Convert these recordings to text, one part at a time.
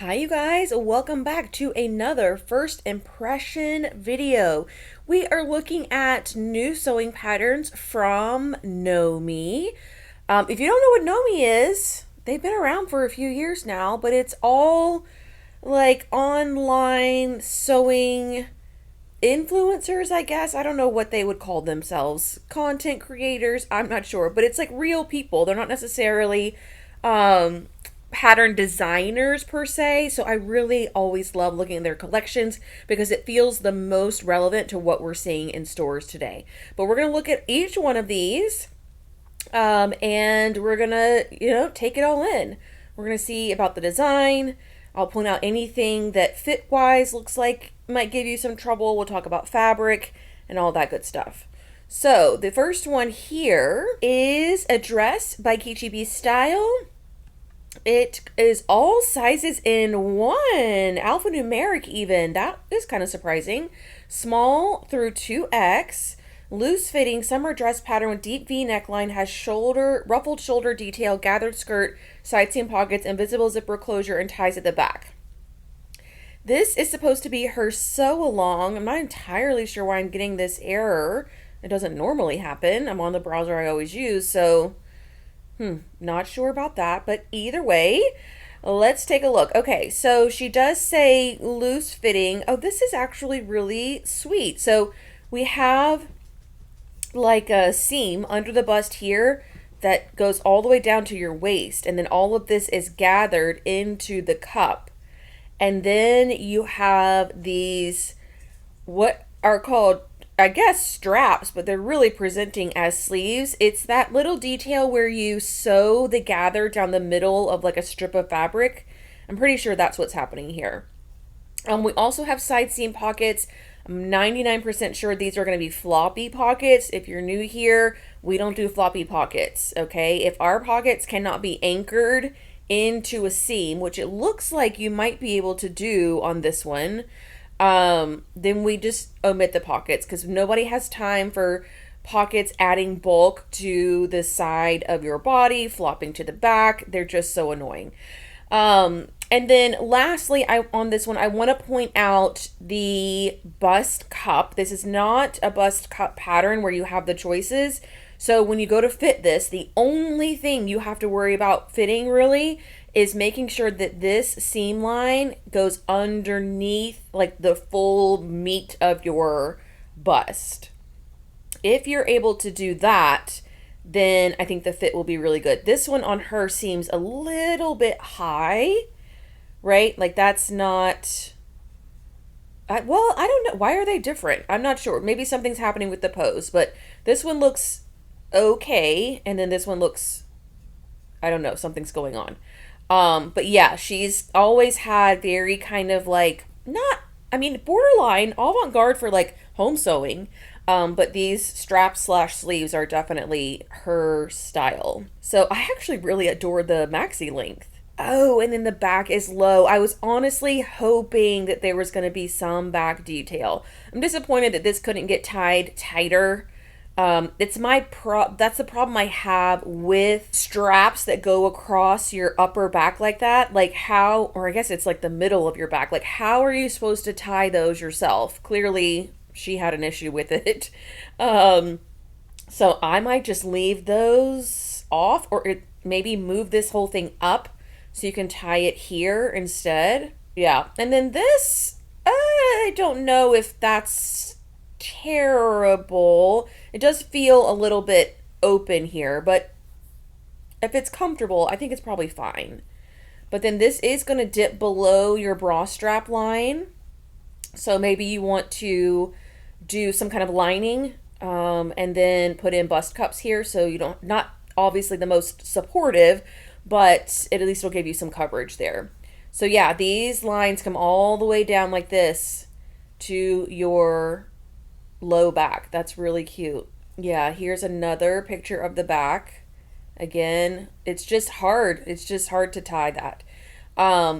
Hi you guys, welcome back to another first impression video. We are looking at new sewing patterns from Nomi. If you don't know what Nomi is, they've been around for a few years now, but it's all like online sewing influencers, I guess. I don't know what they would call themselves. Content creators, I'm not sure, but it's like real people. They're not necessarily um pattern designers per se. So I really always love looking at their collections because it feels the most relevant to what we're seeing in stores today. But we're going to look at each one of these and we're going to, take it all in. We're going to see about the design. I'll point out anything that fit wise looks like might give you some trouble. We'll talk about fabric and all that good stuff. So the first one here is a dress by Kichibi Style. It is all sizes in one, alphanumeric even. That is kind of surprising. Small through 2X, loose fitting summer dress pattern with deep V neckline, has ruffled shoulder detail, gathered skirt, side seam pockets, invisible zipper closure, and ties at the back. This is supposed to be her sew along. I'm not entirely sure why I'm getting this error. It doesn't normally happen. I'm on the browser I always use, so not sure about that, but either way, let's take a look. Okay, so she does say loose fitting. Oh, this is actually really sweet. So we have like a seam under the bust here that goes all the way down to your waist, and then all of this is gathered into the cup. And then you have these, what are called, I guess, straps, but they're really presenting as sleeves. It's that little detail where you sew the gather down the middle of like a strip of fabric. I'm pretty sure that's what's happening here. We also have side seam pockets. I'm 99% sure these are going to be floppy pockets. If you're new here, we don't do floppy pockets, okay? If our pockets cannot be anchored into a seam, which it looks like you might be able to do on this one, then we just omit the pockets because nobody has time for pockets adding bulk to the side of your body, flopping to the back. They're just so annoying. And then lastly, on this one, I want to point out the bust cup. This is not a bust cup pattern where you have the choices. So when you go to fit this, the only thing you have to worry about fitting really is making sure that this seam line goes underneath like the full meat of your bust. If you're able to do that, then I think the fit will be really good. This one on her seems a little bit high, right? Like that's not, well, I don't know. Why are they different? I'm not sure. Maybe something's happening with the pose, but this one looks okay. And then this one looks, I don't know, something's going on. But yeah, she's always had very kind of like, not, I mean, borderline avant-garde for like home sewing. But these straps slash sleeves are definitely her style. So I actually really adore the maxi length. Oh, and then the back is low. I was honestly hoping that there was going to be some back detail. I'm disappointed that this couldn't get tied tighter. That's the problem I have with straps that go across your upper back like that. Like how, or I guess it's like the middle of your back. Like how are you supposed to tie those yourself? Clearly she had an issue with it. So I might just leave those off maybe move this whole thing up so you can tie it here instead. Yeah. And then this, I don't know if that's terrible. It does feel a little bit open here, but if it's comfortable, I think it's probably fine. But then this is going to dip below your bra strap line. So maybe you want to do some kind of lining and then put in bust cups here so you don't, not obviously the most supportive, but it at least will give you some coverage there. So yeah, these lines come all the way down like this to your low back. That's really cute. Yeah, here's another picture of the back. Again, it's just hard. It's just hard to tie that.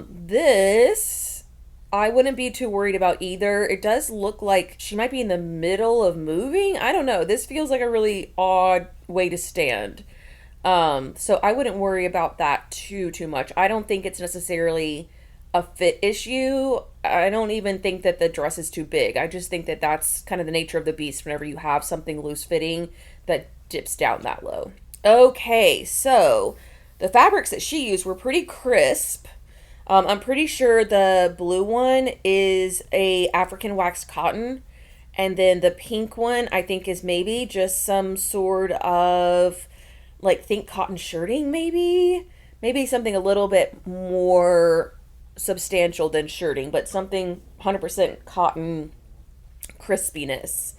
This I wouldn't be too worried about either. It does look like she might be in the middle of moving. I don't know. This feels like a really odd way to stand. So I wouldn't worry about that too much. I don't think it's necessarily a fit issue. I don't even think that the dress is too big. I just think that that's kind of the nature of the beast whenever you have something loose fitting that dips down that low. Okay, so the fabrics that she used were pretty crisp. I'm pretty sure the blue one is a African waxed cotton, and then the pink one I think is maybe just some sort of like think cotton shirting, maybe something a little bit more substantial than shirting, but something 100% cotton crispiness.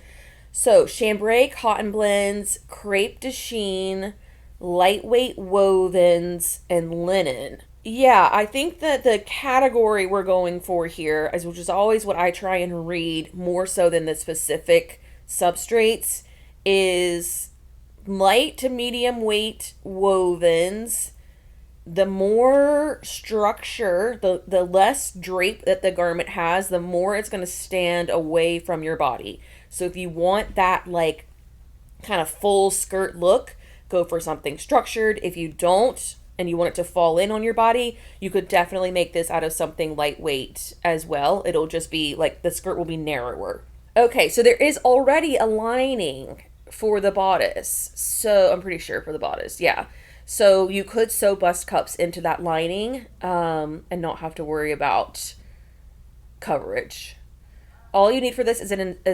So chambray cotton blends, crepe de chine, lightweight wovens, and linen. Yeah, I think that the category we're going for here, as which is always what I try and read more so than the specific substrates, is light to medium weight wovens. The more structure, the less drape that the garment has, the more it's going to stand away from your body. So if you want that like kind of full skirt look, go for something structured. If you don't and you want it to fall in on your body, you could definitely make this out of something lightweight as well. It'll just be like the skirt will be narrower. Okay, so there is already a lining for the bodice. So I'm pretty sure for the bodice, yeah. So you could sew bust cups into that lining and not have to worry about coverage. All you need for this is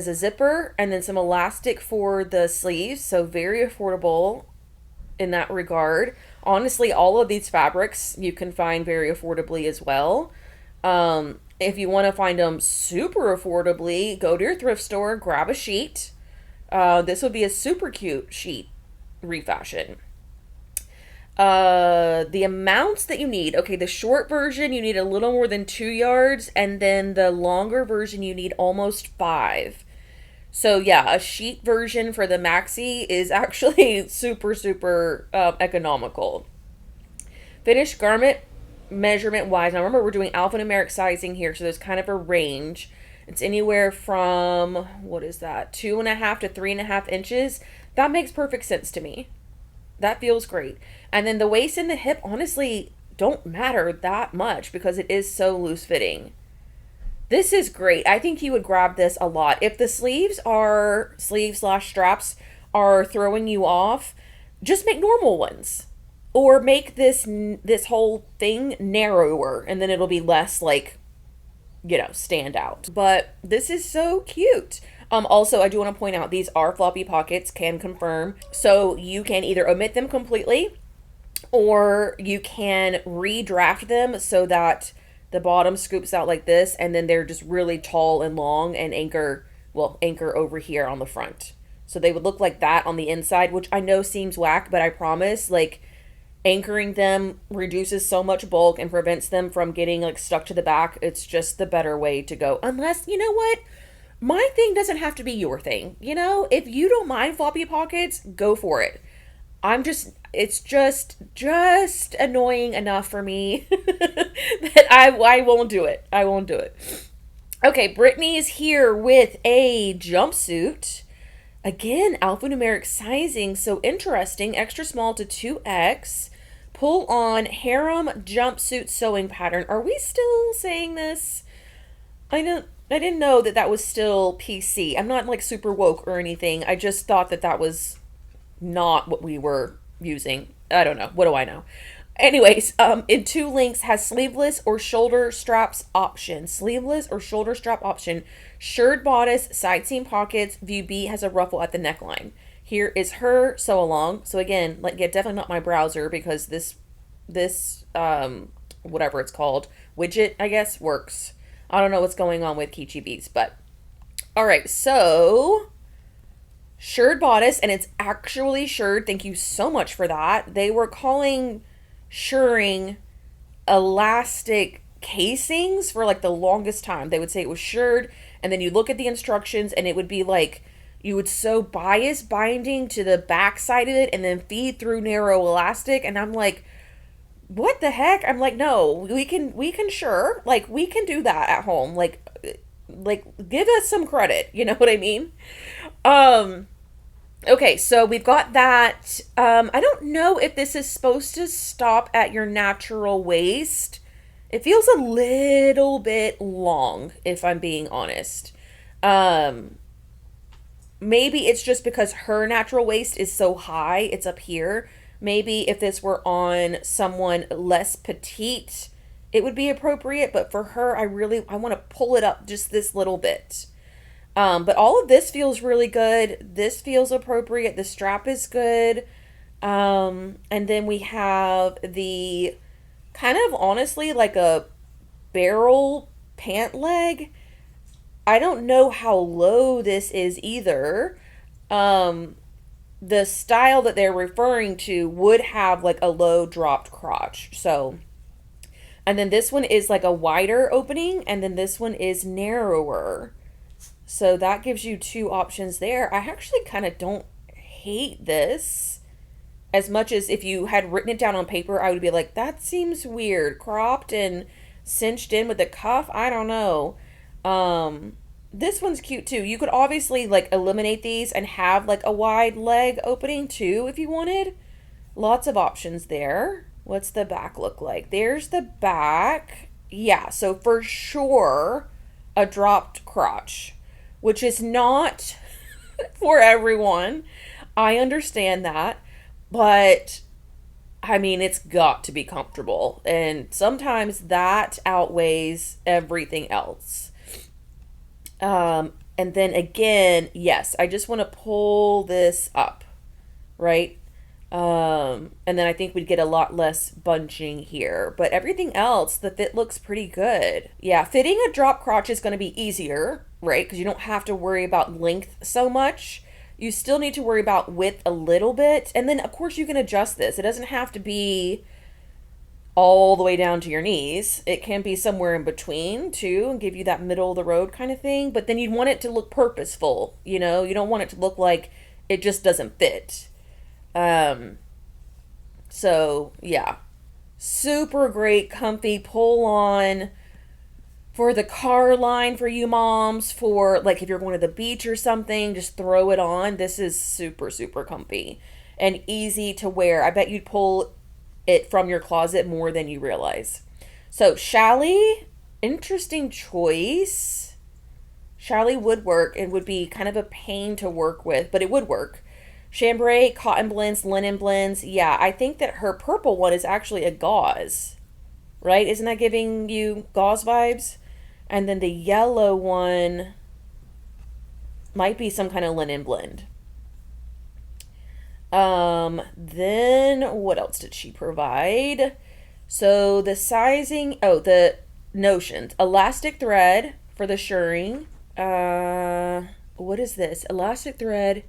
a zipper and then some elastic for the sleeves. So very affordable in that regard. Honestly, all of these fabrics you can find very affordably as well. If you want to find them super affordably, go to your thrift store, grab a sheet. This would be a super cute sheet refashion. The amounts that you need. Okay, the short version you need a little more than 2 yards, and then the longer version you need almost 5. So yeah, a sheet version for the maxi is actually super economical. Finished garment measurement wise, now remember we're doing alphanumeric sizing here, so there's kind of a range. It's anywhere from, what is that, 2.5 to 3.5 inches. That makes perfect sense to me. That feels great. And then the waist and the hip honestly don't matter that much because it is so loose fitting. This is great. I think you would grab this a lot. If the sleeves slash straps are throwing you off, just make normal ones. Or make this whole thing narrower, and then it'll be less like, stand out. But this is so cute. Also, I do want to point out these are floppy pockets, can confirm. So you can either omit them completely or you can redraft them so that the bottom scoops out like this and then they're just really tall and long and anchor over here on the front. So they would look like that on the inside, which I know seems whack, but I promise, like, anchoring them reduces so much bulk and prevents them from getting like stuck to the back. It's just the better way to go. Unless, you know what? My thing doesn't have to be your thing. If you don't mind floppy pockets, go for it. It's just annoying enough for me that I won't do it. I won't do it. Okay, Brittany is here with a jumpsuit. Again, alphanumeric sizing, so interesting. Extra small to 2X. Pull on harem jumpsuit sewing pattern. Are we still saying this? I didn't know that was still PC. I'm not like super woke or anything. I just thought that was not what we were using. I don't know. What do I know? Anyways, in 2 links has sleeveless or shoulder straps option. Sleeveless or shoulder strap option. Shirred bodice, side seam pockets. View B has a ruffle at the neckline. Here is her sew along. So again, definitely not my browser because this whatever it's called, widget, I guess, works. I don't know what's going on with Kichi Beats, but all right. So shirred bodice, and it's actually shirred. Thank you so much for that. They were calling shirring elastic casings for like the longest time. They would say it was shirred, and then you look at the instructions and it would be like you would sew bias binding to the back side of it and then feed through narrow elastic, and I'm like, what the heck? I'm like, no, we can sure, like, we can do that at home, like give us some credit, you know what I mean? Okay, so we've got that. I don't know if this is supposed to stop at your natural waist. It feels a little bit long, if I'm being honest. Um, Maybe it's just because her natural waist is so high, it's up here. Maybe if this were on someone less petite, it would be appropriate, but for her, I want to pull it up just this little bit. But all of this feels really good. This feels appropriate. The strap is good. And then we have the kind of honestly like a barrel pant leg. I don't know how low this is either. Um, the style that they're referring to would have like a low dropped crotch. So, and then this one is like a wider opening, and then this one is narrower. So that gives you two options there. I actually kind of don't hate this as much as if you had written it down on paper, I would be like, that seems weird. Cropped and cinched in with the cuff. I don't know. This one's cute too. You could obviously like eliminate these and have like a wide leg opening too if you wanted. Lots of options there. What's the back look like? There's the back. Yeah, so for sure a dropped crotch, which is not for everyone. I understand that, but I mean, it's got to be comfortable, and sometimes that outweighs everything else. And then again, yes, I just want to pull this up, right? And then I think we'd get a lot less bunching here. But everything else, the fit looks pretty good. Yeah, fitting a drop crotch is going to be easier, right? Because you don't have to worry about length so much. You still need to worry about width a little bit. And then, of course, you can adjust this. It doesn't have to be all the way down to your knees. It can be somewhere in between, too, and give you that middle of the road kind of thing. But then you'd want it to look purposeful, you know? You don't want it to look like it just doesn't fit. So yeah, super great, comfy pull on for the car line for you moms, for like if you're going to the beach or something, just throw it on. This is super, super comfy and easy to wear. I bet you'd pull it from your closet more than you realize. So challis, interesting choice. Challis would work. It would be kind of a pain to work with, but it would work. Chambray, cotton blends, linen blends. Yeah, I think that her purple one is actually a gauze, right? Isn't that giving you gauze vibes? And then the yellow one might be some kind of linen blend. Then what else did she provide? So the sizing, the notions. Elastic thread for the shirring. What is this? Elastic thread,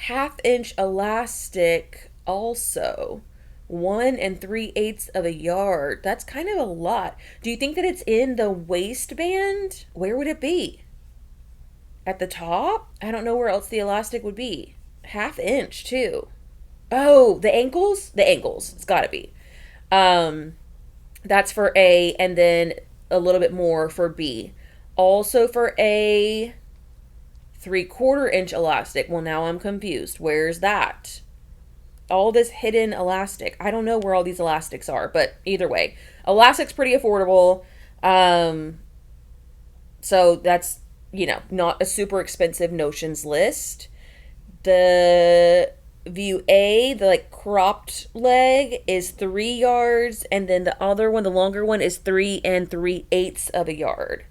1/2 inch elastic also. 1 3/8 of a yard. That's kind of a lot. Do you think that it's in the waistband? Where would it be? At the top? I don't know where else the elastic would be. 1/2 inch too. Oh, the ankles? The ankles. It's gotta be. That's for A, and then a little bit more for B. Also for A, 3/4 inch elastic. Well, now I'm confused. Where's that? All this hidden elastic. I don't know where all these elastics are, but either way, elastic's pretty affordable. So that's, not a super expensive notions list. The view A, the like cropped leg, is 3 yards, and then the other one, the longer one, is 3 3/8 of a yard.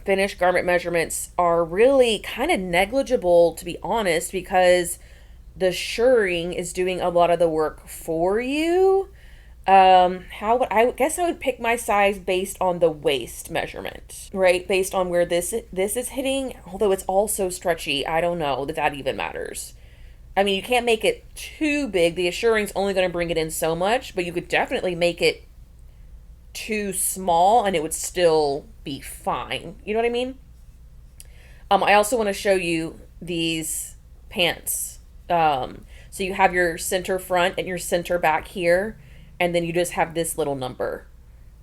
Finished garment measurements are really kind of negligible, to be honest, because the shirring is doing a lot of the work for you. I guess I would pick my size based on the waist measurement, right? Based on where this is hitting, although it's also stretchy. I don't know that even matters. I mean, you can't make it too big. The assuring's only going to bring it in so much, but you could definitely make it too small and it would still be fine. You know what I mean? I also want to show you these pants. So you have your center front and your center back here, and then you just have this little number.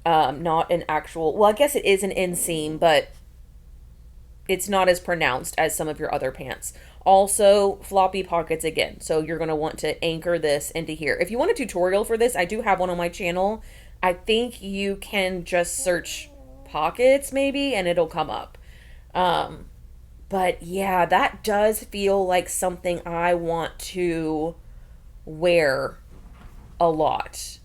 Not an actual, well, I guess it is an inseam, but it's not as pronounced as some of your other pants. Also, floppy pockets again. So you're going to want to anchor this into here. If you want a tutorial for this, I do have one on my channel. I think you can just search pockets maybe and it'll come up. But yeah, that does feel like something I want to wear a lot.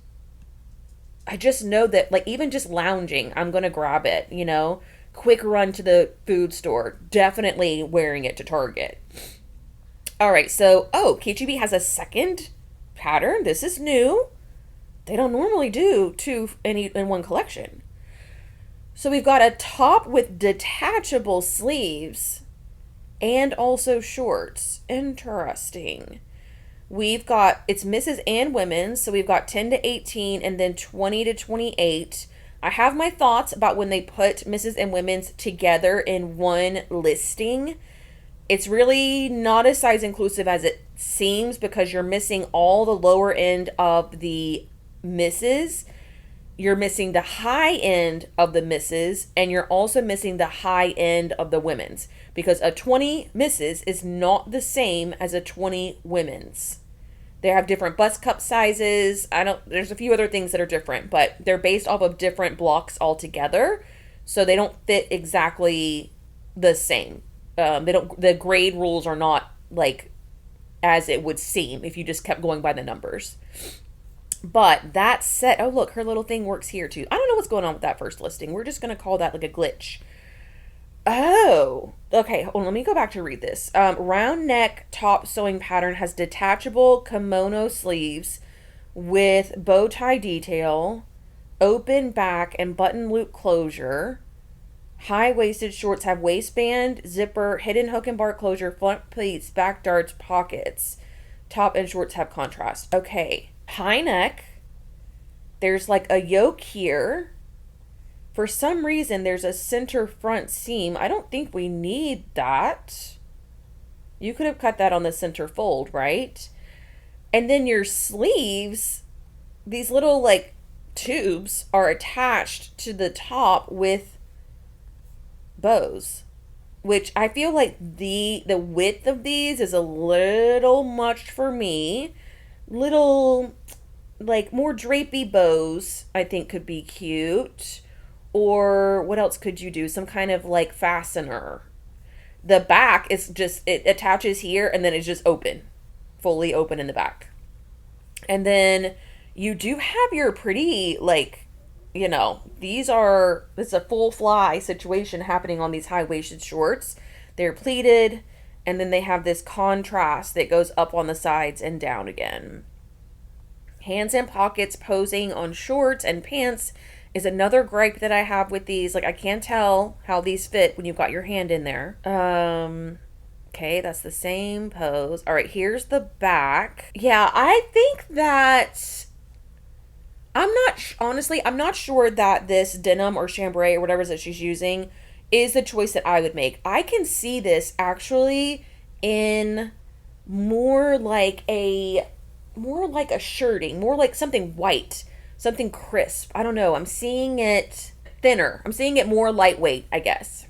I just know that, like, even just lounging, I'm going to grab it, you know? Quick run to the food store, definitely wearing it to Target. All right, so, oh, KGB has a second pattern. This is new. They don't normally do two in one collection. So we've got a top with detachable sleeves and also shorts. Interesting. We've got, it's Mrs. and Women's, so we've got 10 to 18 and then 20 to 28. I have my thoughts about when they put Mrs. and Women's together in one listing. It's really not as size inclusive as it seems because you're missing all the lower end of the Mrs. You're missing the high end of the Mrs. and you're also missing the high end of the Women's because a 20 Mrs. is not the same as a 20 Women's. They have different bust cup sizes. There's a few other things that are different, but they're based off of different blocks altogether. So they don't fit exactly the same. The grade rules are not like as it would seem if you just kept going by the numbers. But that said, oh look, her little thing works here too. I don't know what's going on with that first listing. We're just going to call that like a glitch. Oh, okay. Hold on, let me go back to read this. Round neck top sewing pattern has detachable kimono sleeves with bow tie detail, open back and button loop closure. High-waisted shorts have waistband, zipper, hidden hook and bar closure, front pleats, back darts, pockets. Top and shorts have contrast. Okay. High neck. There's like a yoke here. For some reason, there's a center front seam. I don't think we need that. You could have cut that on the center fold, right? And then your sleeves, these little like tubes are attached to the top with bows, which I feel like the width of these is a little much for me. Little like more drapey bows I think could be cute. Or what else could you do? Some kind of like fastener. The back is just, it attaches here and then it's just open. Fully open in the back. And then you do have your pretty, like, you know, it's a full fly situation happening on these high-waisted shorts. They're pleated and then they have this contrast that goes up on the sides and down again. Hands and pockets posing on shorts and pants is another gripe that I have with these. Like, I can't tell how these fit when you've got your hand in there. Okay, that's the same pose. All right, here's the back. Yeah, I think that honestly, I'm not sure that this denim or chambray or whatever that she's using is the choice that I would make. I can see this actually in more like a shirting, more like something white. Something crisp. I don't know. I'm seeing it thinner. I'm seeing it more lightweight, I guess.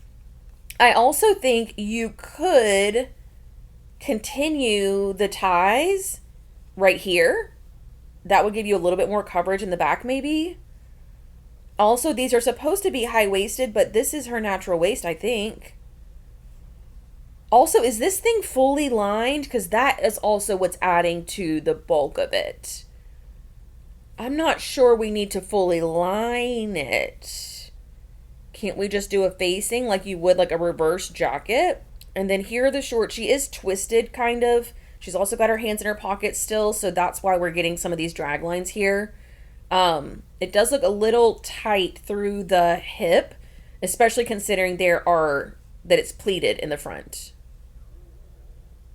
I also think you could continue the ties right here. That would give you a little bit more coverage in the back, maybe. Also, these are supposed to be high-waisted, but this is her natural waist, I think. Also, is this thing fully lined? Because that is also what's adding to the bulk of it. I'm not sure we need to fully line it. Can't we just do a facing like you would like a reverse jacket? And then here are the shorts. She is twisted, kind of. She's also got her hands in her pockets still, so that's why we're getting some of these drag lines here. It does look a little tight through the hip, especially considering that it's pleated in the front.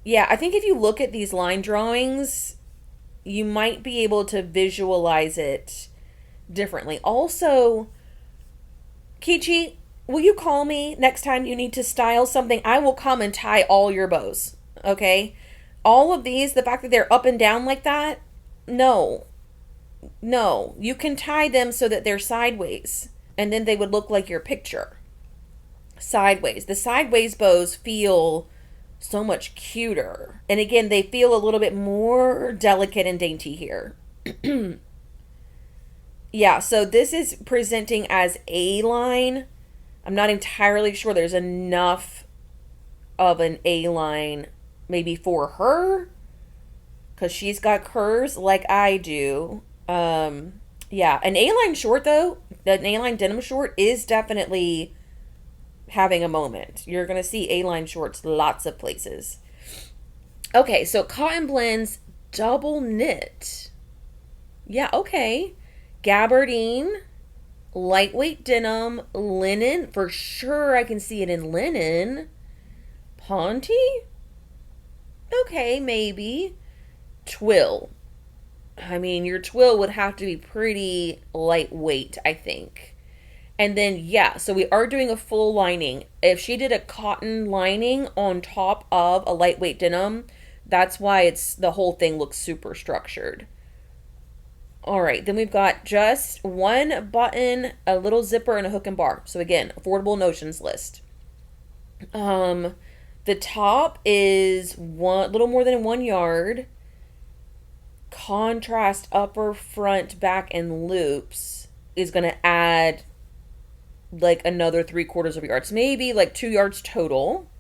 Yeah, I think if you look at these line drawings, you might be able to visualize it differently. Also, Kichi, will you call me next time you need to style something? I will come and tie all your bows, okay? All of these, the fact that they're up and down like that, no. You can tie them so that they're sideways, and then they would look like your picture. Sideways. The sideways bows feel so much cuter. And again, they feel a little bit more delicate and dainty here. Yeah, so this is presenting as A-line. I'm not entirely sure there's enough of an A-line maybe for her because she's got curves like I do. Yeah, an A-line short though, an A-line denim short is definitely having a moment. You're going to see A-line shorts lots of places. Okay, so cotton blends double knit. Yeah, okay. Gabardine, lightweight denim, linen. For sure I can see it in linen. Ponte? Okay, maybe. Twill. I mean, your twill would have to be pretty lightweight, I think. And then, yeah, so we are doing a full lining. If she did a cotton lining on top of a lightweight denim, that's why it's the whole thing looks super structured. All right, then we've got just one button, a little zipper, and a hook and bar. So again, affordable notions list. The top is one little more than 1 yard. Contrast upper, front, back, and loops is going to add like another 3/4 of a yard. So maybe like 2 yards total.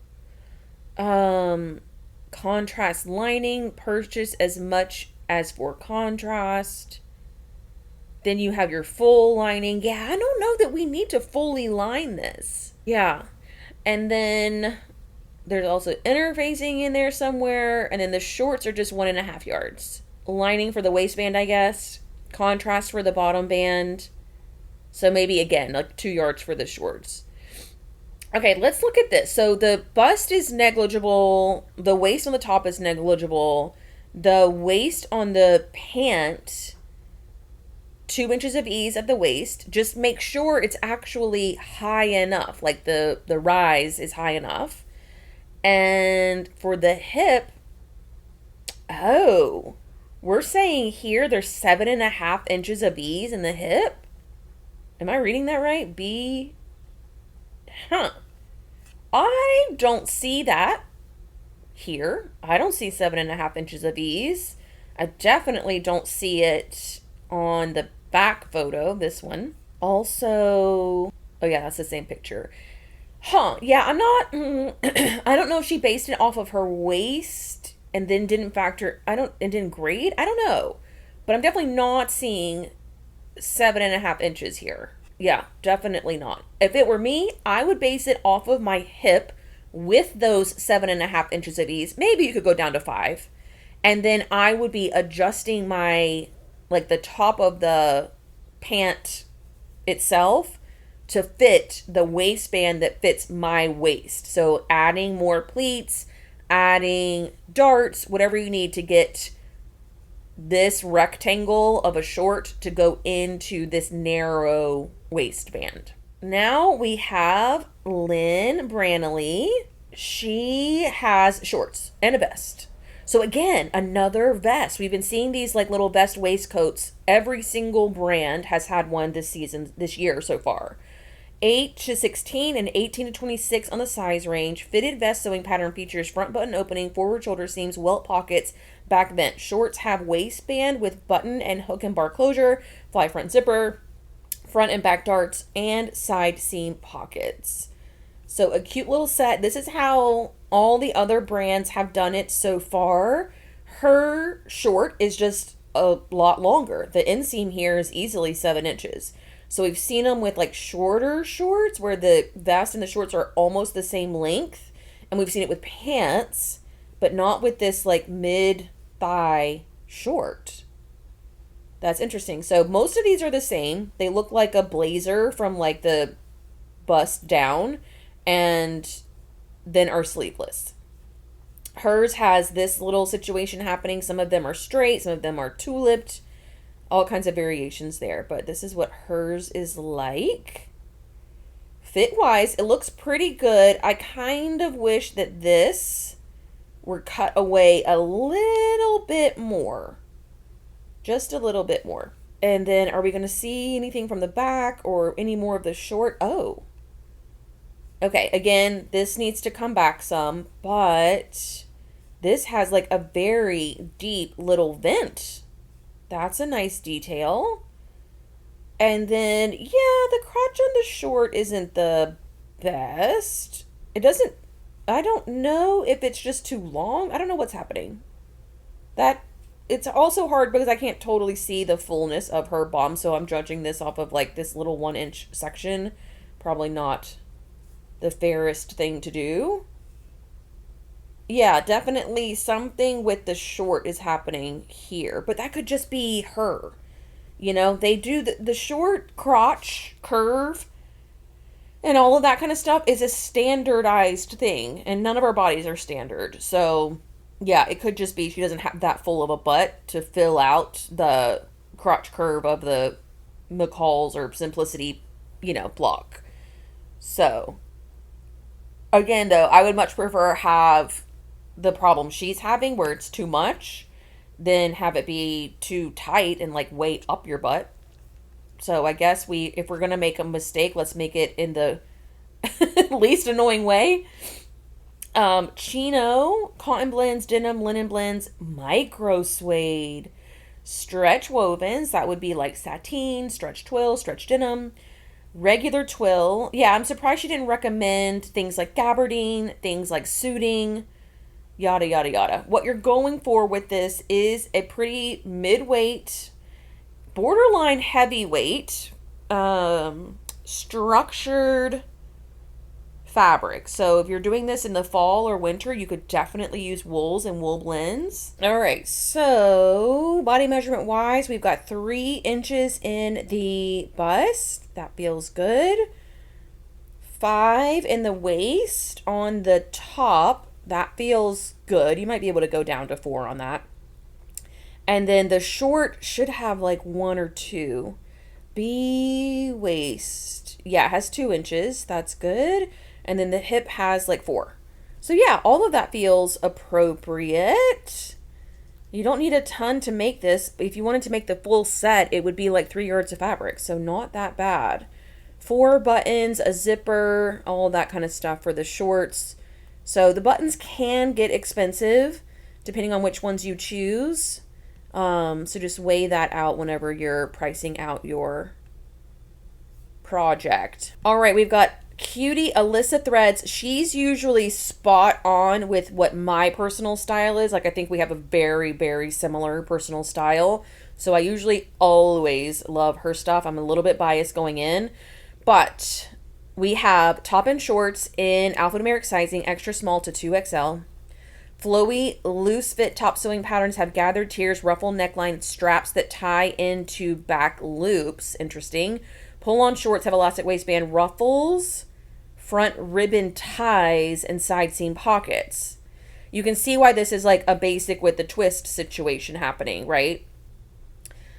Contrast lining, purchase as much as for contrast. Then you have your full lining. Yeah, I don't know that we need to fully line this. Yeah. And then there's also interfacing in there somewhere. And then the shorts are just 1.5 yards. Lining for the waistband, I guess. Contrast for the bottom band. So maybe again, like 2 yards for the shorts. Okay, let's look at this. So the bust is negligible. The waist on the top is negligible. The waist on the pant, 2 inches of ease at the waist. Just make sure it's actually high enough. Like the rise is high enough. And for the hip, oh, we're saying here there's 7.5 inches of ease in the hip. Am I reading that right? I don't see that here. I don't see 7.5 inches of ease. I definitely don't see it on the back photo, this one. Also, oh yeah, that's the same picture. Yeah, I'm not, I don't know if she based it off of her waist and then didn't factor, and didn't grade. I don't know. But I'm definitely not seeing 7.5 inches here. Yeah, definitely not. If it were me, I would base it off of my hip with those 7.5 inches of ease. Maybe you could go down to 5. And then I would be adjusting my, like the top of the pant itself to fit the waistband that fits my waist. So adding more pleats, adding darts, whatever you need to get this rectangle of a short to go into this narrow waistband. Now we have Lynn Branley. She has shorts and a vest. So again, another vest. We've been seeing these like little vest waistcoats. Every single brand has had one this year so far. 8 to 16 and 18 to 26 on the size range. Fitted vest sewing pattern features front button opening, forward shoulder seams, welt pockets, back vent. Shorts have waistband with button and hook and bar closure, fly front zipper, front and back darts, and side seam pockets. So a cute little set. This is how all the other brands have done it so far. Her short is just a lot longer. The inseam here is easily 7 inches. So we've seen them with like shorter shorts where the vest and the shorts are almost the same length. And we've seen it with pants, but not with this like mid-thigh short. That's interesting. So most of these are the same. They look like a blazer from like the bust down and then are sleeveless. Hers has this little situation happening. Some of them are straight, some of them are tulipped. All kinds of variations there, but this is what hers is like. Fit-wise, it looks pretty good. I kind of wish that this were cut away a little bit more. Just a little bit more. And then are we going to see anything from the back or any more of the short? Oh, Okay, again, this needs to come back some, but this has like a very deep little vent. That's a nice detail. And then, yeah, the crotch on the short isn't the best. It doesn't, I don't know if it's just too long. I don't know what's happening. That, it's also hard because I can't totally see the fullness of her bottom, so I'm judging this off of like this little 1 inch section. Probably not the fairest thing to do. Yeah, definitely something with the short is happening here, but that could just be her. You know, they do the short crotch curve and all of that kind of stuff is a standardized thing, and none of our bodies are standard. So, yeah, it could just be she doesn't have that full of a butt to fill out the crotch curve of the McCall's or Simplicity, block. So, again, though, I would much prefer have the problem she's having where it's too much than have it be too tight and like way up your butt. So I guess if we're gonna make a mistake, let's make it in the least annoying way. Chino, cotton blends, denim, linen blends, micro suede, stretch wovens. That would be like sateen, stretch twill, stretch denim, regular twill. Yeah, I'm surprised she didn't recommend things like gabardine, things like suiting, yada yada yada. What you're going for with this is a pretty mid-weight, borderline heavyweight, structured fabric. So if you're doing this in the fall or winter, you could definitely use wools and wool blends. All right, so body measurement wise, we've got 3 inches in the bust. That feels good. 5 in the waist on the top. That feels good. You might be able to go down to 4 on that. And then the short should have like 1 or 2. B waist. Yeah, it has 2 inches. That's good. And then the hip has like 4. So yeah, all of that feels appropriate. You don't need a ton to make this. If you wanted to make the full set, it would be like 3 yards of fabric. So not that bad. 4 buttons, a zipper, all that kind of stuff for the shorts. So the buttons can get expensive depending on which ones you choose. So just weigh that out whenever you're pricing out your project. All right, we've got Cutie Alyssa threads. She's usually spot on with what my personal style is. Like, I think we have a very, very similar personal style. So I usually always love her stuff. I'm a little bit biased going in, but we have top and shorts in alphanumeric sizing, extra small to 2XL. Flowy, loose fit top sewing patterns have gathered tiers, ruffle neckline, straps that tie into back loops. Interesting. Pull-on shorts have elastic waistband, ruffles, front ribbon ties, and side seam pockets. You can see why this is like a basic with the twist situation happening, right?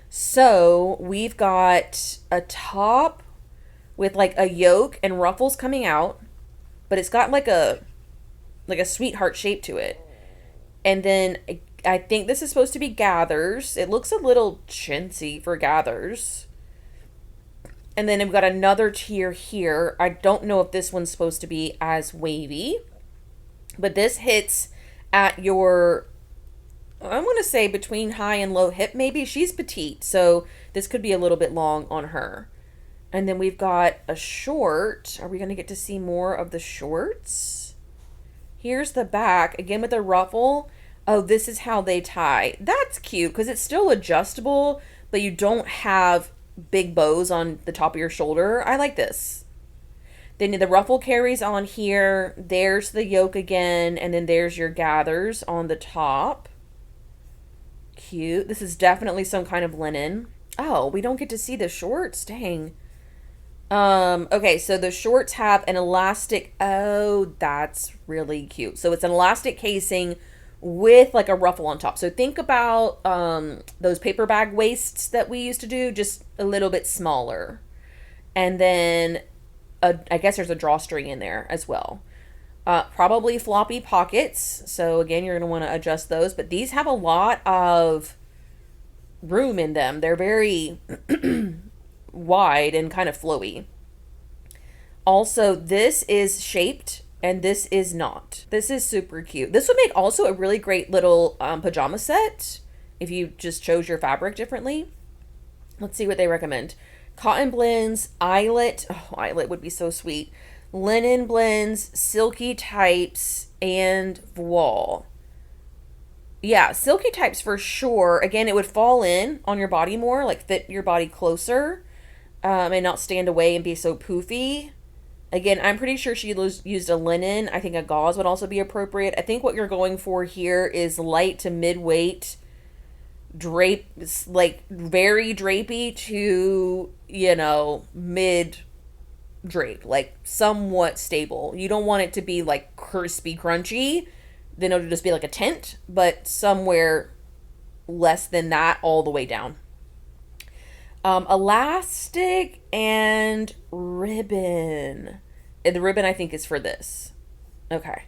So we've got a top with like a yoke and ruffles coming out, but it's got like a sweetheart shape to it. And then I think this is supposed to be gathers. It looks a little chintzy for gathers. And then we've got another tier here. I don't know if this one's supposed to be as wavy, but this hits at your, I want to say between high and low hip maybe. She's petite, so this could be a little bit long on her. And then we've got a short. Are we going to get to see more of the shorts? Here's the back, again with a ruffle. Oh, this is how they tie. That's cute because it's still adjustable, but you don't have big bows on the top of your shoulder. I like this. Then the ruffle carries on here. There's the yoke again, and then there's your gathers on the top. Cute. This is definitely some kind of linen. Oh, we don't get to see the shorts. Dang. Okay, so the shorts have an elastic. Oh, that's really cute. So it's an elastic casing with like a ruffle on top. So think about those paper bag waists that we used to do, just a little bit smaller. And then I guess there's a drawstring in there as well. Probably floppy pockets. So again, you're going to want to adjust those. But these have a lot of room in them. They're very wide and kind of flowy. Also, this is shaped and this is not. This is super cute. This would make also a really great little pajama set if you just chose your fabric differently. Let's see what they recommend. Cotton blends, eyelet. Oh, eyelet would be so sweet. Linen blends, silky types, and voile. Yeah, silky types for sure. Again, it would fall in on your body more, like fit your body closer, and not stand away and be so poofy. Again, I'm pretty sure she used a linen. I think a gauze would also be appropriate. I think what you're going for here is light to mid-weight drape, like very drapey to, mid drape, like somewhat stable. You don't want it to be like crispy, crunchy. Then it'll just be like a tent, but somewhere less than that all the way down. Elastic and ribbon. And the ribbon I think is for this. Okay.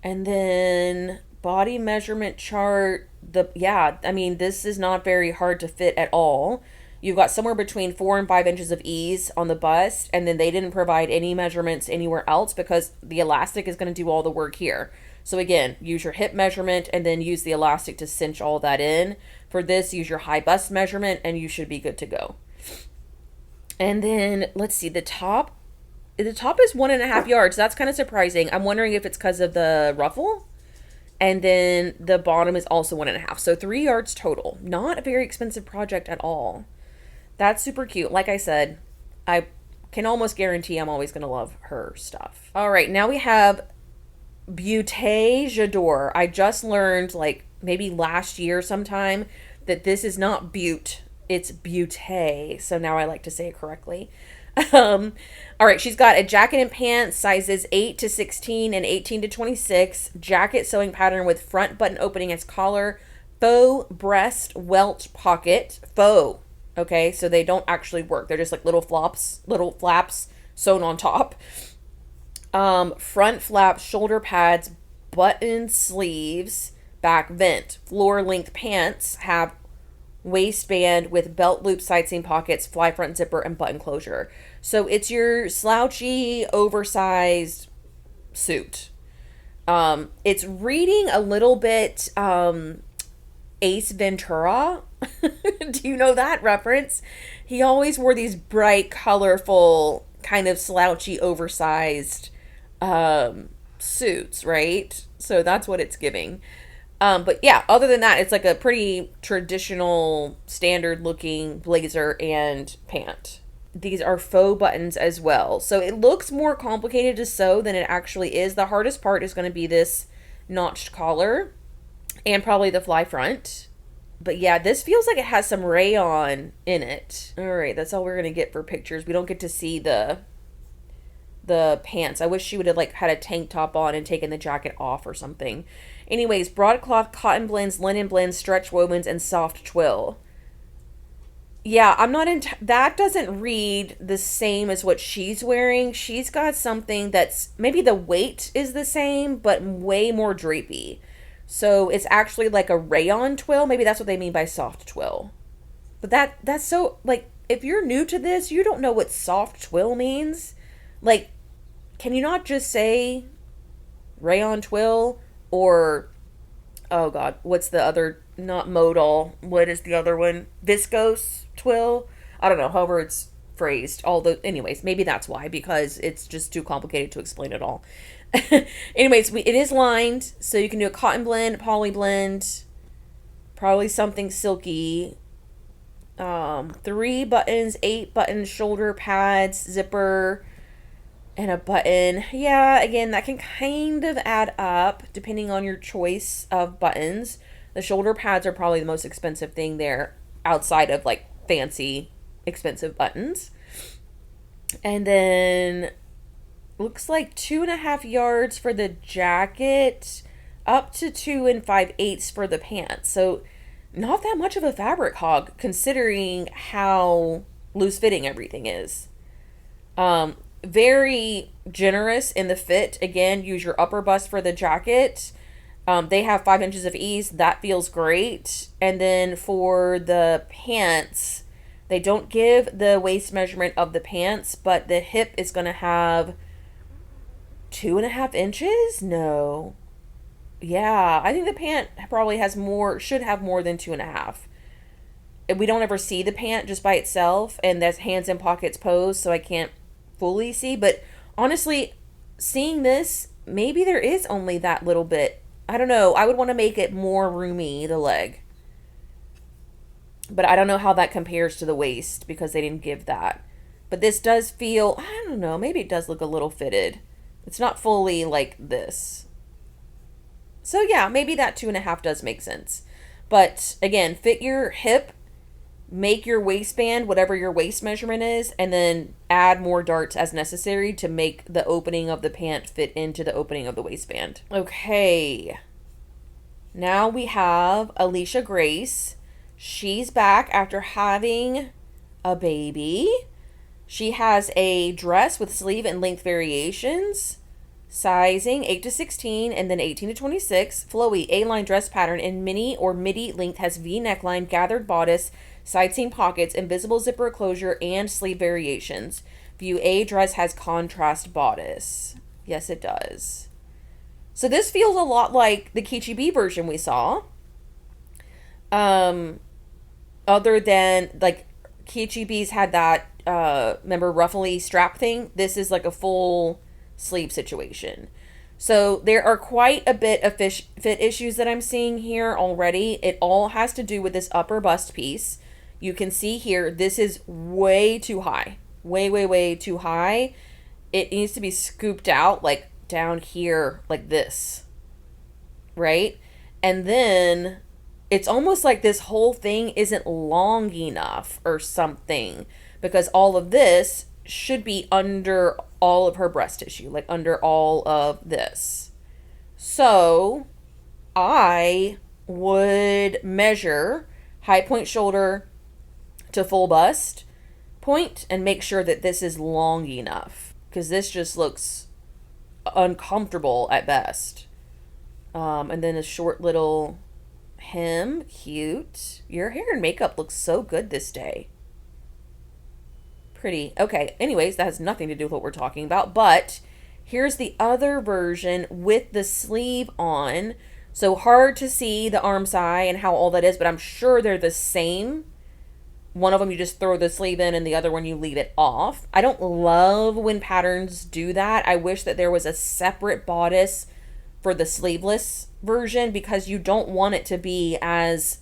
And then body measurement chart. This is not very hard to fit at all. You've got somewhere between 4 and 5 inches of ease on the bust, and then they didn't provide any measurements anywhere else because the elastic is going to do all the work here. So again, use your hip measurement and then use the elastic to cinch all that in. For this, use your high bust measurement and you should be good to go. And then let's see, the top is 1.5 yards. That's kind of surprising. I'm wondering if it's because of the ruffle. And then the bottom is also 1.5. So 3 yards total. Not a very expensive project at all. That's super cute. Like I said, I can almost guarantee I'm always going to love her stuff. All right, now we have Beauté J'adore. I just learned like maybe last year sometime that this is not Butte, it's Beauté. So now I like to say it correctly. All right, she's got a jacket and pants sizes 8 to 16 and 18 to 26. Jacket sewing pattern with front button opening as collar. Faux breast welt pocket. Faux. Okay, so they don't actually work. They're just like little flaps sewn on top. Front flaps, shoulder pads, button sleeves, back vent. Floor length pants have waistband with belt loop side seam pockets, fly front zipper, and button closure. So it's your slouchy, oversized suit. It's reading a little bit Ace Ventura. Do you know that reference? He always wore these bright, colorful, kind of slouchy, oversized suits, right? So that's what it's giving. But yeah, other than that, it's like a pretty traditional, standard looking blazer and pant. These are faux buttons as well. So it looks more complicated to sew than it actually is. The hardest part is going to be this notched collar and probably the fly front. But yeah, this feels like it has some rayon in it. All right, that's all we're going to get for pictures. We don't get to see the pants. I wish she would have like had a tank top on and taken the jacket off or something. Anyways, broadcloth, cotton blends, linen blends, stretch wovens, and soft twill. Yeah, I'm not that doesn't read the same as what she's wearing. She's got something that's maybe the weight is the same, but way more drapey. So it's actually like a rayon twill. Maybe that's what they mean by soft twill. But that's so, like, if you're new to this, you don't know what soft twill means. Like, can you not just say rayon twill or, oh God, what's the other, not modal, what is the other one? Viscose twill? I don't know, however it's phrased. Anyways, maybe that's why, because it's just too complicated to explain it all. Anyways, it is lined, so you can do a cotton blend, poly blend, probably something silky. 3 buttons, 8 buttons, shoulder pads, zipper, and a button. Yeah, again, that can kind of add up depending on your choice of buttons. The shoulder pads are probably the most expensive thing there outside of like fancy expensive buttons. And then looks like 2.5 yards for the jacket, up to 2 5/8 for the pants. So not that much of a fabric hog considering how loose fitting everything is. Very generous in the fit. Again, use your upper bust for the jacket. They have 5 inches of ease. That feels great. And then for the pants, They don't give the waist measurement of the pants, but the hip is going to have 2.5 inches. No. Yeah, I think the pant probably has more, should have more than 2.5. We don't ever see the pant just by itself, and that's hands in pockets pose, so I can't fully see. But honestly, seeing this, maybe there is only that little bit. I don't know. I would want to make it more roomy, the leg. But I don't know how that compares to the waist because they didn't give that. But this does feel, I don't know, maybe it does look a little fitted. It's not fully like this. So yeah, maybe that 2.5 does make sense. But again, fit your hip, make your waistband whatever your waist measurement is, and then add more darts as necessary to make the opening of the pant fit into the opening of the waistband. Okay. Now we have Alicia Grace. She's back after having a baby. She has a dress with sleeve and length variations. Sizing 8 to 16 and then 18 to 26. Flowy A-line dress pattern in mini or midi length, has V neckline, gathered bodice, side seam pockets, invisible zipper closure, and sleeve variations. View A dress has contrast bodice. Yes, it does. So this feels a lot like the Kichi B version we saw. Other than, like, Kichi B's had that, remember, ruffly strap thing? This is like a full sleeve situation. So there are quite a bit of fit issues that I'm seeing here already. It all has to do with this upper bust piece. You can see here, this is way too high. Way too high. It needs to be scooped out, like, down here, like this. Right? And then it's almost like this whole thing isn't long enough or something, because all of this should be under all of her breast tissue, like under all of this. So I would measure high point shoulder to full bust point and make sure that this is long enough, because this just looks uncomfortable at best. And then a short little hem. Cute. Your hair and makeup looks so good this day. Pretty. Okay, anyways, that has nothing to do with what we're talking about, but here's the other version with the sleeve on. So hard to see the arm side and how all that is, but I'm sure they're the same. One of them you just throw the sleeve in and the other one you leave it off. I don't love when patterns do that. I wish that there was a separate bodice for the sleeveless version, because you don't want it to be as,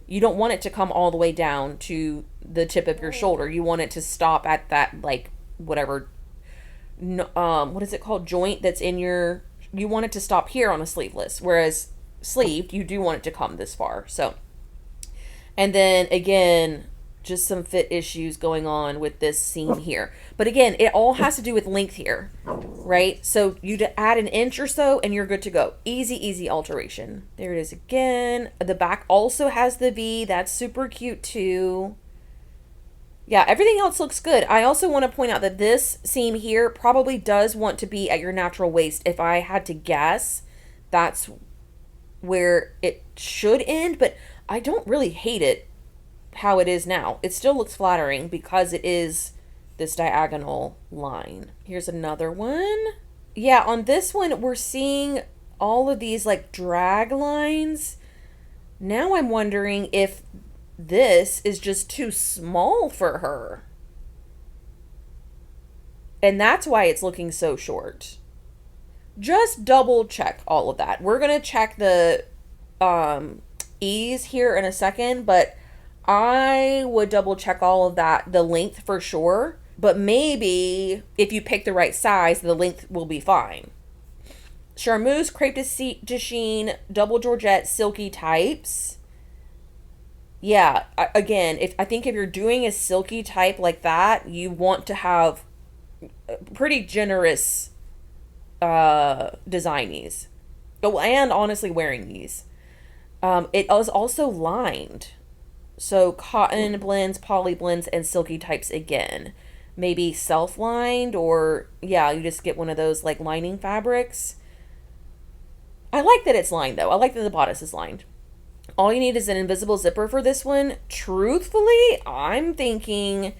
you don't want it to come all the way down to the tip of your shoulder. You want it to stop at that, like, whatever, what is it called, joint that's in your, you want it to stop here on a sleeveless, whereas sleeved, you do want it to come this far. So, and then again, just some fit issues going on with this seam here. But again, it all has to do with length here, right? So you add an inch or so and you're good to go. Easy alteration. There it is again. The back also has the V. That's super cute too. Yeah, everything else looks good. I also want to point out that this seam here probably does want to be at your natural waist. If I had to guess, that's where it should end, but I don't really hate it how it is now. It still looks flattering because it is this diagonal line. Here's another one. Yeah, on this one, we're seeing all of these like drag lines. Now I'm wondering if this is just too small for her. And that's why it's looking so short. Just double check all of that. We're going to check the ease here in a second, but I would double check all of that, the length for sure, but maybe if you pick the right size, the length will be fine. Charmeuse, crepe de chine, double Georgette, silky types. Yeah, again, I think if you're doing a silky type like that, you want to have pretty generous design these. Oh, and honestly wearing these. It is also lined. So cotton blends, poly blends, and silky types again. Maybe self-lined, or yeah, you just get one of those like lining fabrics. I like that it's lined though. I like that the bodice is lined. All you need is an invisible zipper for this one. Truthfully, I'm thinking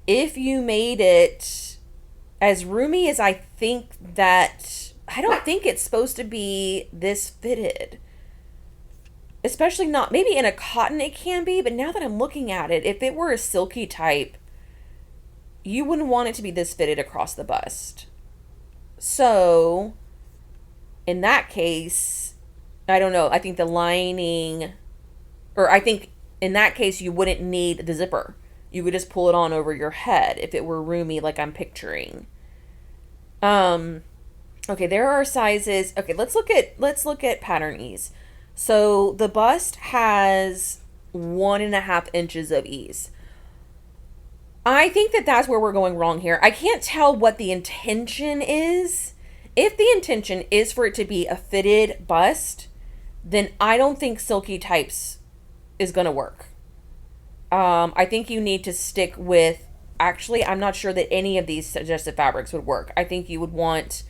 if you made it as roomy as I think that, I don't think it's supposed to be this fitted. Especially not, maybe in a cotton it can be, but now that I'm looking at it, if it were a silky type, you wouldn't want it to be this fitted across the bust. So, in that case, I don't know, I think the lining, or I think in that case you wouldn't need the zipper. You would just pull it on over your head if it were roomy like I'm picturing. Okay, there are sizes. Okay, let's look at pattern ease. So the bust has 1.5 inches of ease. I think that that's where we're going wrong here. I can't tell what the intention is. If the intention is for it to be a fitted bust, then I don't think silky types is going to work. I think you need to stick with, actually, I'm not sure that any of these suggested fabrics would work. I think you would want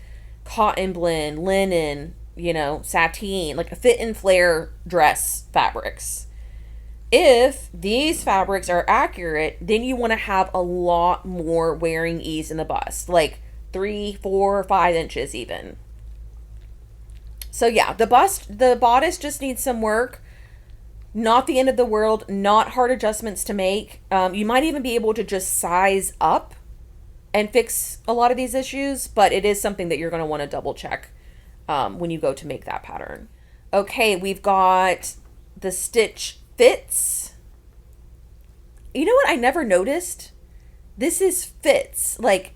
cotton blend, linen, sateen, like a fit and flare dress fabrics. If these fabrics are accurate, then you want to have a lot more wearing ease in the bust, like 3, 4, 5 inches even. So yeah, the bodice just needs some work. Not the end of the world, not hard adjustments to make. You might even be able to just size up and fix a lot of these issues, but it is something that you're going to want to double check when you go to make that pattern. Okay, we've got the stitch fits. You know what I never noticed? This is fits. Like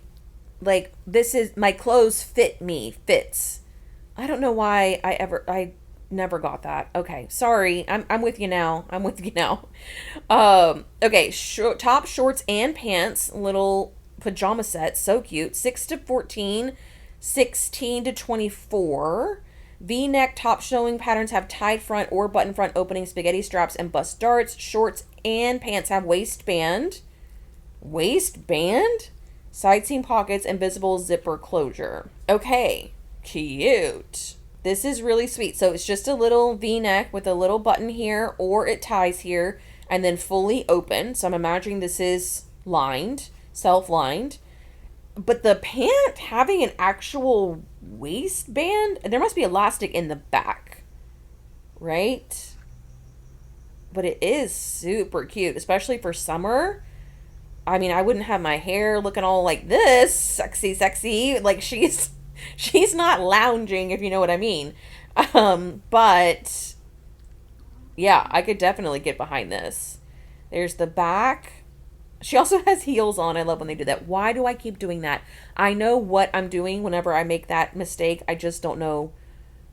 this is my clothes fit me, fits. I don't know why I never got that. Okay, sorry. I'm with you now. Okay, top, shorts, and pants. Little pajama set. So cute. 6 to 14, 16 to 24. V-neck top showing patterns have tied front or button front opening, spaghetti straps, and bust darts. Shorts and pants have waistband. Waistband? Side seam pockets and visible zipper closure. Okay, cute. This is really sweet. So it's just a little V-neck with a little button here, or it ties here, and then fully open. So I'm imagining this is lined, self-lined. But the pant having an actual waistband, there must be elastic in the back, right? But it is super cute, especially for summer. I mean, I wouldn't have my hair looking all like this, sexy. Like she's not lounging, if you know what I mean. But yeah, I could definitely get behind this. There's the back. She also has heels on. I love when they do that. Why do I keep doing that? I know what I'm doing whenever I make that mistake. I just don't know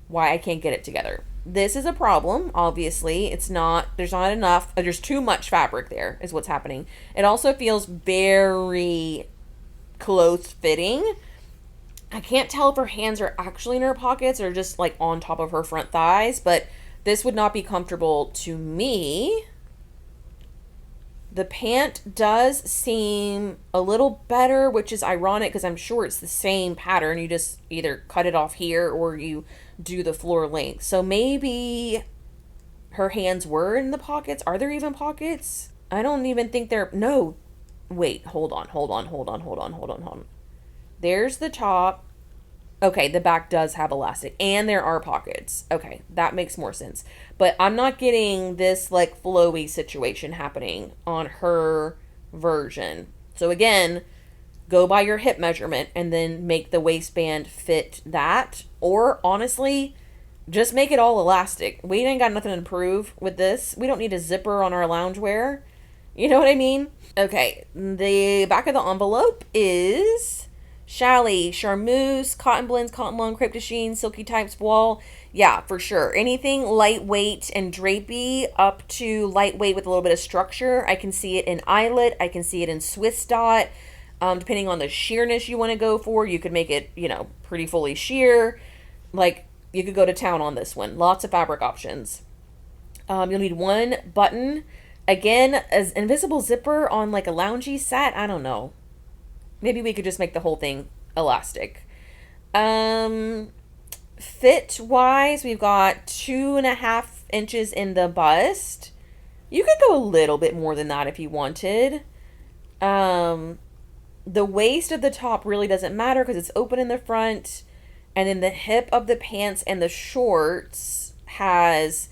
why I can't get it together. This is a problem, obviously. There's not enough. There's too much fabric there is what's happening. It also feels very close fitting. I can't tell if her hands are actually in her pockets or just like on top of her front thighs, but this would not be comfortable to me. The pant does seem a little better, which is ironic because I'm sure it's the same pattern. You just either cut it off here or you do the floor length. So maybe her hands were in the pockets. Are there even pockets? I don't even think they're... No. Wait, hold on. There's the top. Okay, the back does have elastic and there are pockets. Okay, that makes more sense. But I'm not getting this like flowy situation happening on her version. So again, go by your hip measurement and then make the waistband fit that. Or honestly, just make it all elastic. We ain't got nothing to improve with this. We don't need a zipper on our loungewear. You know what I mean? Okay, the back of the envelope is... challis, charmeuse, cotton blends, cotton long, crepe de chine, silky types, voile. Yeah, for sure. Anything lightweight and drapey up to lightweight with a little bit of structure. I can see it in eyelet. I can see it in Swiss dot. Depending on the sheerness you want to go for, you could make it, pretty fully sheer. Like, you could go to town on this one. Lots of fabric options. You'll need one button. Again, as invisible zipper on like a loungy set. I don't know. Maybe we could just make the whole thing elastic. Fit wise, we've got 2.5 inches in the bust. You could go a little bit more than that if you wanted. Um, the waist of the top really doesn't matter because it's open in the front. And then the hip of the pants and the shorts has,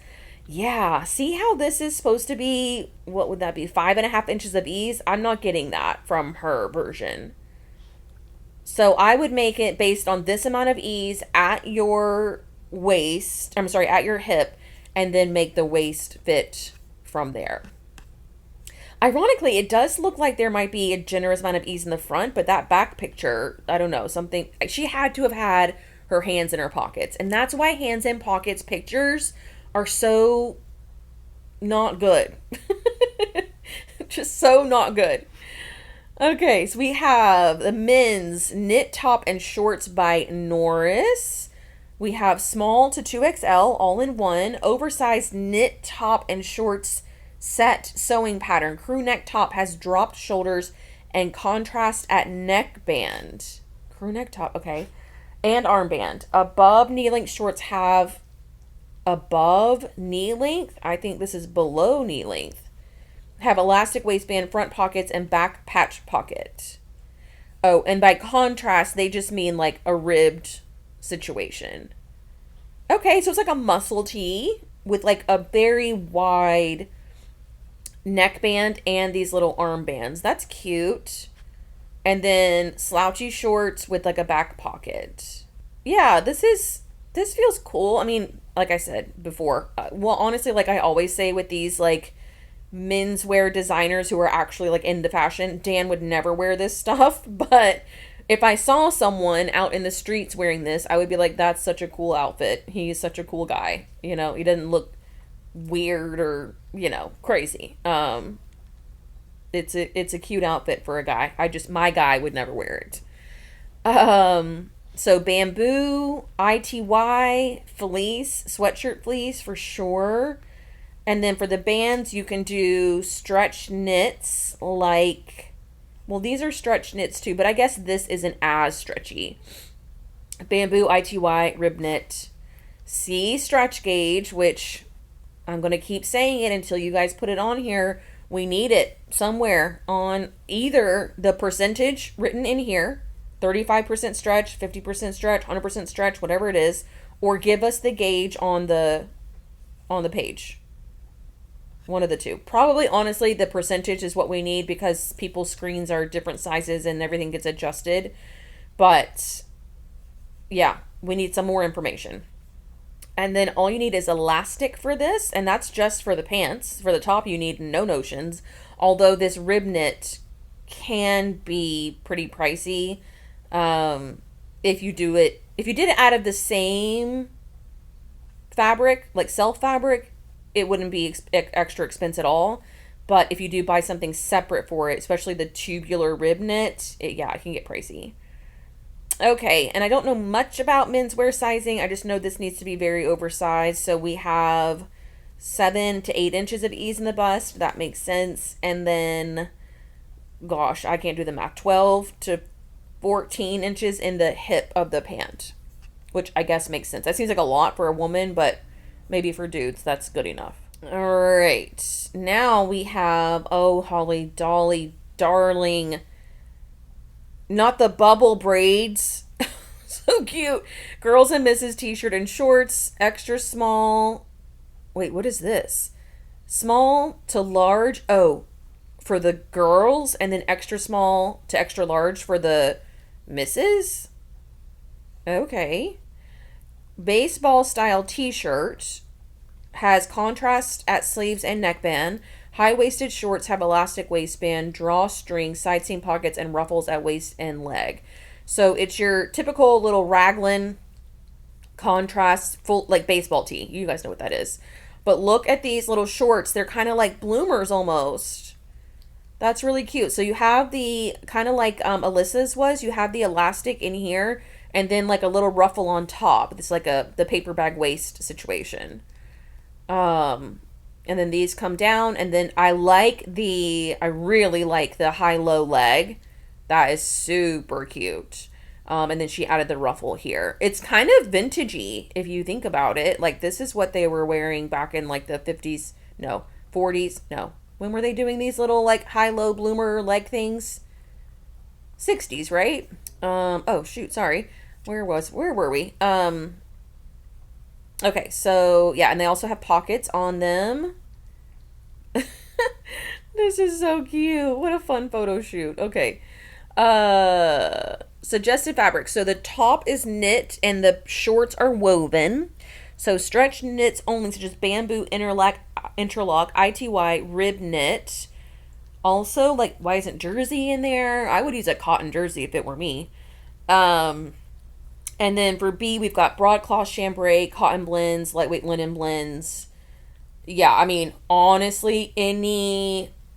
yeah, see how this is supposed to be, what would that be, 5.5 inches of ease? I'm not getting that from her version. So I would make it based on this amount of ease at your waist, I'm sorry, at your hip, and then make the waist fit from there. Ironically, it does look like there might be a generous amount of ease in the front, but that back picture, I don't know, something, she had to have had her hands in her pockets. And that's why hands in pockets pictures are so not good. Just so not good. Okay, so we have the men's knit top and shorts by Norris. We have small to 2XL all in one, oversized knit top and shorts set sewing pattern. Crew neck top has dropped shoulders and contrast at neckband. Crew neck top, okay. And armband. Above knee length shorts have above knee length. I think this is below knee length. Have elastic waistband, front pockets, and back patch pocket. Oh, and by contrast, they just mean like a ribbed situation. Okay, so it's like a muscle tee with like a very wide neckband and these little armbands. That's cute. And then slouchy shorts with like a back pocket. Yeah, this feels cool. I mean, like I said before, well, honestly, like I always say with these like menswear designers who are actually like into fashion, Dan would never wear this stuff, but if I saw someone out in the streets wearing this, I would be like, that's such a cool outfit. He's such a cool guy. You know, he doesn't look weird or, you know, crazy. It's a cute outfit for a guy. My guy would never wear it. So bamboo, ITY, fleece, sweatshirt fleece for sure. And then for the bands, you can do stretch knits like, well, these are stretch knits too, but I guess this isn't as stretchy. Bamboo, ITY, rib knit. C stretch gauge, which I'm going to keep saying it until you guys put it on here. We need it somewhere on either the percentage written in here, 35% stretch, 50% stretch, 100% stretch, whatever it is, or give us the gauge on the page. One of the two. Probably, honestly, the percentage is what we need because people's screens are different sizes and everything gets adjusted. But, yeah, we need some more information. And then all you need is elastic for this, and that's just for the pants. For the top, you need no notions. Although this rib knit can be pretty pricey. If you did it out of the same fabric, like self fabric, it wouldn't be extra expense at all. But if you do buy something separate for it, especially the tubular rib knit, it can get pricey. Okay, and I don't know much about menswear sizing. I just know this needs to be very oversized. So we have 7 to 8 inches of ease in the bust. That makes sense. And then, gosh, I can't do the math. 12 to 14 inches in the hip of the pant, which I guess makes sense. That seems like a lot for a woman, but maybe for dudes, that's good enough. All right. Now we have, oh, Holly Dolly, darling. Not the bubble braids. So cute. Girls and Mrs. t-shirt and shorts. Extra small. Wait, what is this? Small to large. Oh, for the girls. And then extra small to extra large for the misses. Okay. Baseball style t-shirt. Has contrast at sleeves and neckband. High-waisted shorts have elastic waistband, drawstring, side seam pockets, and ruffles at waist and leg. So it's your typical little raglan contrast, full like baseball tee. You guys know what that is. But look at these little shorts. They're kind of like bloomers almost. That's really cute. So you have the, kind of like Alyssa's was, you have the elastic in here, and then like a little ruffle on top. It's like the paper bag waist situation. And then these come down, and then I really like the high-low leg. That is super cute. And then she added the ruffle here. It's kind of vintagey if you think about it. Like this is what they were wearing back in like the 50s, no, 40s, no. When were they doing these little like high-low bloomer leg things? 60s, right? Oh shoot, sorry. Where were we? Okay, so yeah, and they also have pockets on them. This is so cute. What a fun photo shoot. Okay. Suggested fabric. So the top is knit and the shorts are woven. So stretch knits only, such as bamboo, interlock, ITY, rib knit. Also, like, why isn't jersey in there? I would use a cotton jersey if it were me. And then for B, we've got broadcloth, chambray, cotton blends, lightweight linen blends. Yeah, I mean, honestly,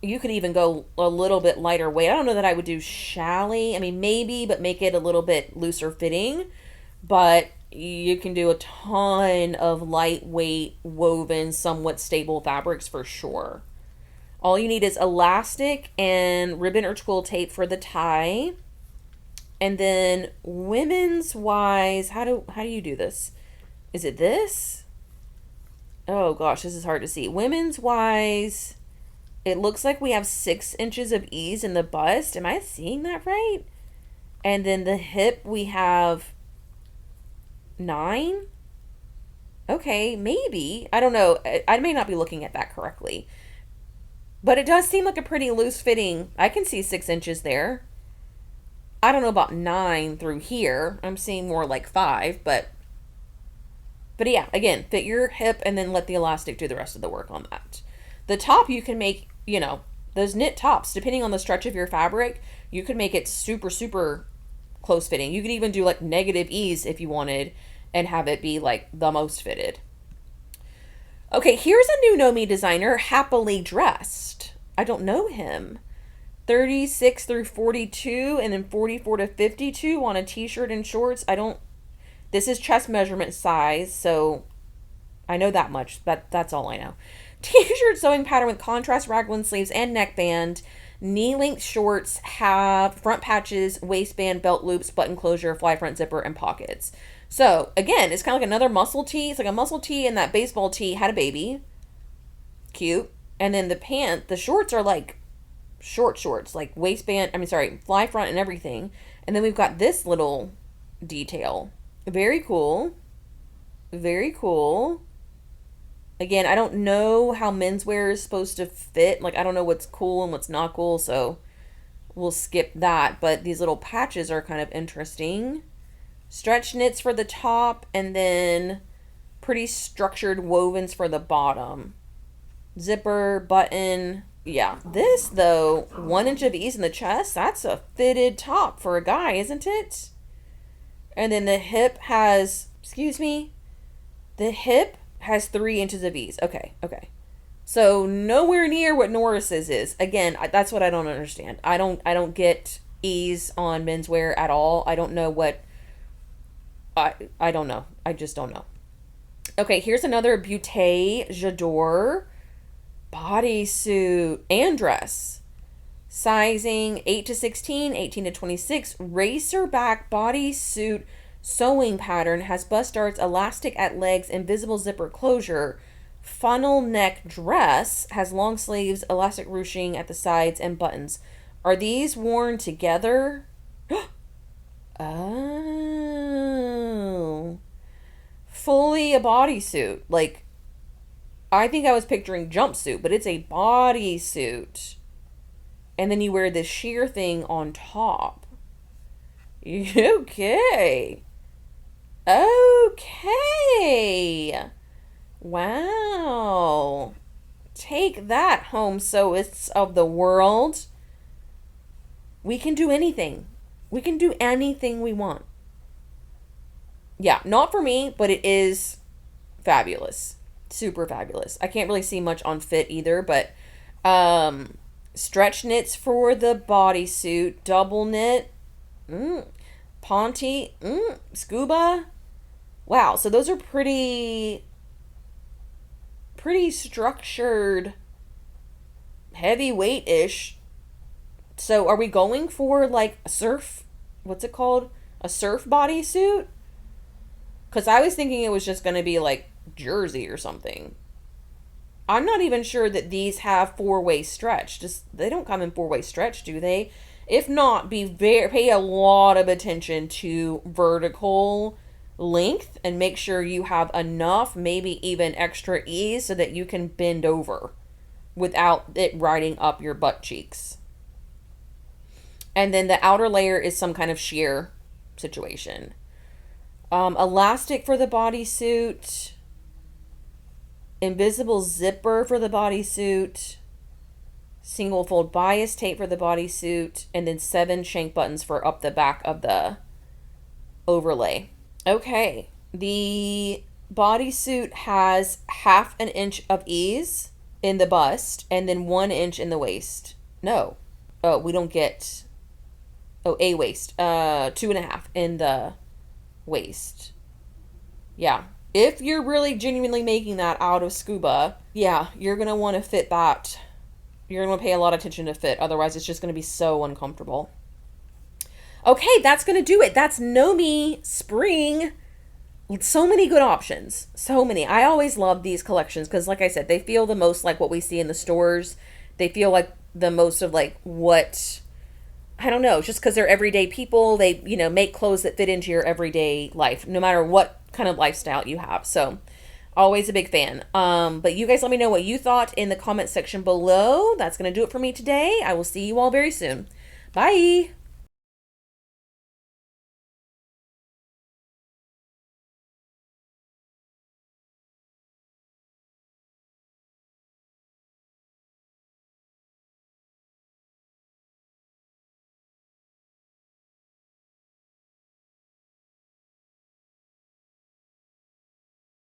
you could even go a little bit lighter weight. I don't know that I would do challis. I mean, maybe, but make it a little bit looser fitting. But you can do a ton of lightweight, woven, somewhat stable fabrics for sure. All you need is elastic and ribbon or twill tape for the tie. And then women's wise, how do you do this? Is it this? Oh gosh, this is hard to see. Women's wise, it looks like we have 6 inches of ease in the bust. Am I seeing that right? And then the hip, we have 9. Okay, maybe. I don't know. I may not be looking at that correctly. But it does seem like a pretty loose fitting. I can see 6 inches there. I don't know about 9 through here. I'm seeing more like 5, but yeah, again, fit your hip and then let the elastic do the rest of the work on that. The top you can make, those knit tops, depending on the stretch of your fabric, you could make it super, super close fitting. You could even do like negative ease if you wanted and have it be like the most fitted. Okay, here's a new Know Me designer, Happily Dressed. I don't know him. 36 through 42 and then 44 to 52 on a t-shirt and shorts. This is chest measurement size, so I know that much, but that's all I know. T-shirt sewing pattern with contrast raglan sleeves and neckband. Knee-length shorts have front patches, waistband, belt loops, button closure, fly front zipper, and pockets. So, again, it's kind of like another muscle tee. It's like a muscle tee, and that baseball tee had a baby. Cute. And then the shorts are like shorts, like waistband, fly front and everything. And then we've got this little detail. Very cool. Very cool. Again, I don't know how menswear is supposed to fit. Like, I don't know what's cool and what's not cool, so we'll skip that. But these little patches are kind of interesting. Stretch knits for the top, and then pretty structured wovens for the bottom. Zipper, button. Yeah, this, though, 1 inch of ease in the chest, that's a fitted top for a guy, isn't it? And then the hip has, the hip has 3 inches of ease. Okay. So nowhere near what Norris's is. Again, that's what I don't understand. I don't get ease on menswear at all. I don't know what, I don't know. I just don't know. Okay, here's another Beauté J'adore bodysuit and dress. Sizing 8 to 16, 18 to 26, racer back bodysuit sewing pattern, has bust darts, elastic at legs, invisible zipper closure. Funnel neck dress has long sleeves, elastic ruching at the sides, and buttons. Are these worn together? Oh. Fully a bodysuit. Like, I think I was picturing jumpsuit, but it's a bodysuit. And then you wear this sheer thing on top. Okay. Wow. Take that, home sewists of the world. We can do anything. We can do anything we want. Yeah, not for me, but it is fabulous. Super fabulous. I can't really see much on fit either, but stretch knits for the bodysuit, double knit, Ponte, scuba. Wow, so those are pretty structured, heavyweight-ish. So are we going for like surf, what's it called? A surf bodysuit? Because I was thinking it was just going to be like jersey or something. I'm not even sure that these have four-way stretch. Just they don't come in four-way stretch, do they? If not, pay a lot of attention to vertical length and make sure you have enough, maybe even extra ease, so that you can bend over without it riding up your butt cheeks. And then the outer layer is some kind of sheer situation. Elastic for the bodysuit. Invisible zipper for the bodysuit. Single fold bias tape for the bodysuit. And then 7 shank buttons for up the back of the overlay. Okay. The bodysuit has 1/2 inch of ease in the bust and then 1 inch in the waist. No. Oh, we don't get... Oh, a waist. 2.5 in the waist. Yeah. If you're really genuinely making that out of scuba, yeah, you're going to want to fit that. You're going to pay a lot of attention to fit. Otherwise, it's just going to be so uncomfortable. Okay, that's going to do it. That's Nomi Spring. So many good options. So many. I always love these collections because, like I said, they feel the most like what we see in the stores. They feel like the most of like what... I don't know, just because they're everyday people, they, make clothes that fit into your everyday life, no matter what kind of lifestyle you have. So, always a big fan. But you guys let me know what you thought in the comment section below. That's going to do it for me today. I will see you all very soon. Bye!